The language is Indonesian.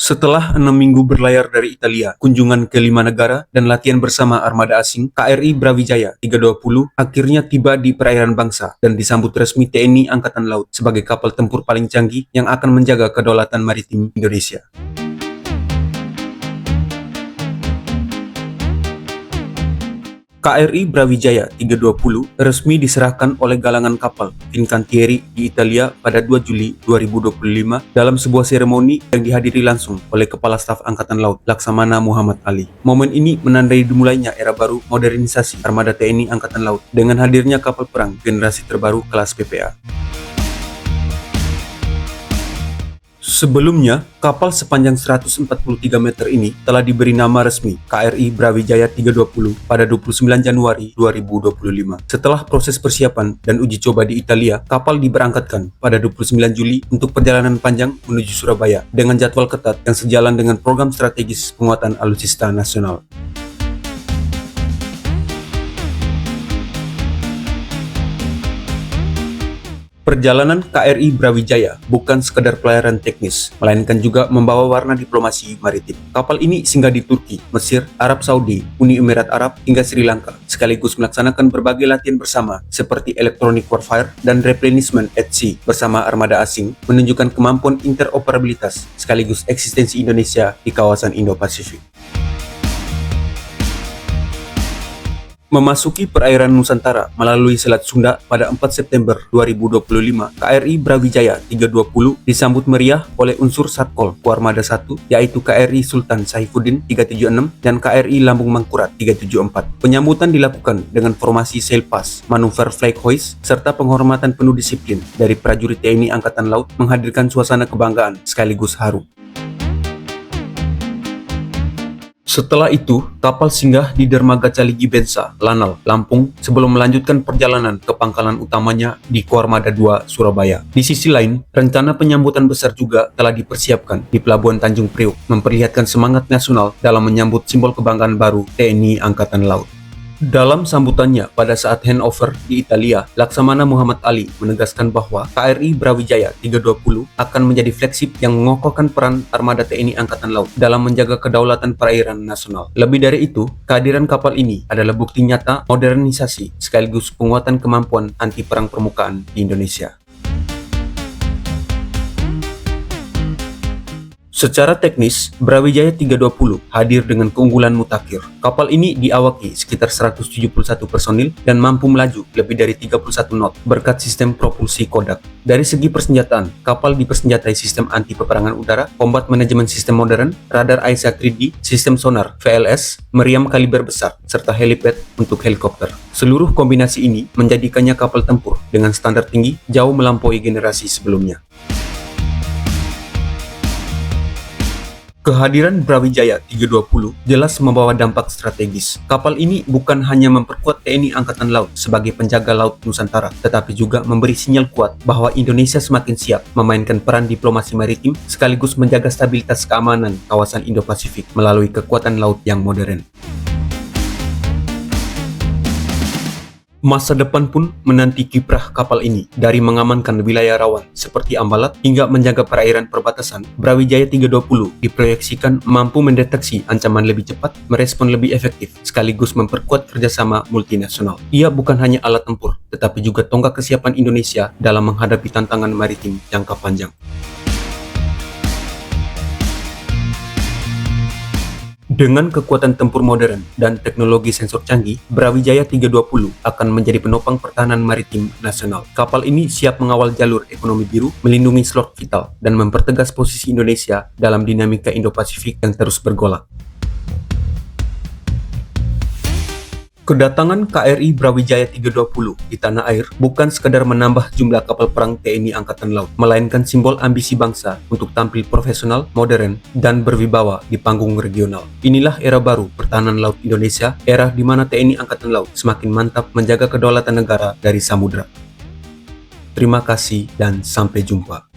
Setelah 6 minggu berlayar dari Italia, kunjungan ke 5 negara, dan latihan bersama armada asing, KRI Brawijaya 320 akhirnya tiba di perairan Bangsa dan disambut resmi TNI Angkatan Laut sebagai kapal tempur paling canggih yang akan menjaga kedaulatan maritim Indonesia. KRI Brawijaya 320 resmi diserahkan oleh galangan kapal Fincantieri di Italia pada 2 Juli 2025 dalam sebuah seremoni yang dihadiri langsung oleh Kepala Staf Angkatan Laut Laksamana Muhammad Ali. Momen ini menandai dimulainya era baru modernisasi armada TNI Angkatan Laut dengan hadirnya kapal perang generasi terbaru kelas PPA. Sebelumnya, kapal sepanjang 143 meter ini telah diberi nama resmi KRI Brawijaya 320 pada 29 Januari 2025. Setelah proses persiapan dan uji coba di Italia, kapal diberangkatkan pada 29 Juli untuk perjalanan panjang menuju Surabaya dengan jadwal ketat yang sejalan dengan program strategis penguatan alutsista nasional. Perjalanan KRI Brawijaya bukan sekadar pelayaran teknis, melainkan juga membawa warna diplomasi maritim. Kapal ini singgah di Turki, Mesir, Arab Saudi, Uni Emirat Arab, hingga Sri Lanka, sekaligus melaksanakan berbagai latihan bersama seperti electronic warfare dan replenishment at sea bersama armada asing, menunjukkan kemampuan interoperabilitas sekaligus eksistensi Indonesia di kawasan Indo-Pasifik. Memasuki perairan Nusantara melalui Selat Sunda pada 4 September 2025, KRI Brawijaya 320 disambut meriah oleh unsur Satkol Koarmada 1, yaitu KRI Sultan Saifuddin 376 dan KRI Lambung Mangkurat 374. Penyambutan dilakukan dengan formasi sail pass, manuver flag hoist, serta penghormatan penuh disiplin dari prajurit TNI Angkatan Laut menghadirkan suasana kebanggaan sekaligus haru. Setelah itu, kapal singgah di dermaga Caligi Bensa, Lanal, Lampung sebelum melanjutkan perjalanan ke pangkalan utamanya di Koarmada 2, Surabaya. Di sisi lain, rencana penyambutan besar juga telah dipersiapkan di Pelabuhan Tanjung Priok, memperlihatkan semangat nasional dalam menyambut simbol kebanggaan baru TNI Angkatan Laut. Dalam sambutannya pada saat handover di Italia, Laksamana Muhammad Ali menegaskan bahwa KRI Brawijaya 320 akan menjadi flagship yang mengokohkan peran armada TNI Angkatan Laut dalam menjaga kedaulatan perairan nasional. Lebih dari itu, kehadiran kapal ini adalah bukti nyata modernisasi sekaligus penguatan kemampuan anti perang permukaan di Indonesia. Secara teknis, Brawijaya 320 hadir dengan keunggulan mutakhir. Kapal ini diawaki sekitar 171 personil dan mampu melaju lebih dari 31 knot berkat sistem propulsi Kodak. Dari segi persenjataan, kapal dipersenjatai sistem anti peperangan udara, combat management system modern, radar AESA 3D, sistem sonar VLS, meriam kaliber besar, serta helipad untuk helikopter. Seluruh kombinasi ini menjadikannya kapal tempur dengan standar tinggi jauh melampaui generasi sebelumnya. Kehadiran Brawijaya 320 jelas membawa dampak strategis. Kapal ini bukan hanya memperkuat TNI Angkatan Laut sebagai penjaga laut Nusantara, tetapi juga memberi sinyal kuat bahwa Indonesia semakin siap memainkan peran diplomasi maritim sekaligus menjaga stabilitas keamanan kawasan Indo-Pasifik melalui kekuatan laut yang modern. Masa depan pun menanti kiprah kapal ini, dari mengamankan wilayah rawan seperti Ambalat hingga menjaga perairan perbatasan. Brawijaya 320 diproyeksikan mampu mendeteksi ancaman lebih cepat, merespon lebih efektif, sekaligus memperkuat kerjasama multinasional. Ia bukan hanya alat tempur, tetapi juga tonggak kesiapan Indonesia dalam menghadapi tantangan maritim jangka panjang. Dengan kekuatan tempur modern dan teknologi sensor canggih, Brawijaya 320 akan menjadi penopang pertahanan maritim nasional. Kapal ini siap mengawal jalur ekonomi biru, melindungi slot vital, dan mempertegas posisi Indonesia dalam dinamika Indo-Pasifik yang terus bergolak. Kedatangan KRI Brawijaya 320 di tanah air bukan sekadar menambah jumlah kapal perang TNI Angkatan Laut, melainkan simbol ambisi bangsa untuk tampil profesional, modern, dan berwibawa di panggung regional. Inilah era baru pertahanan laut Indonesia, era di mana TNI Angkatan Laut semakin mantap menjaga kedaulatan negara dari samudera. Terima kasih dan sampai jumpa.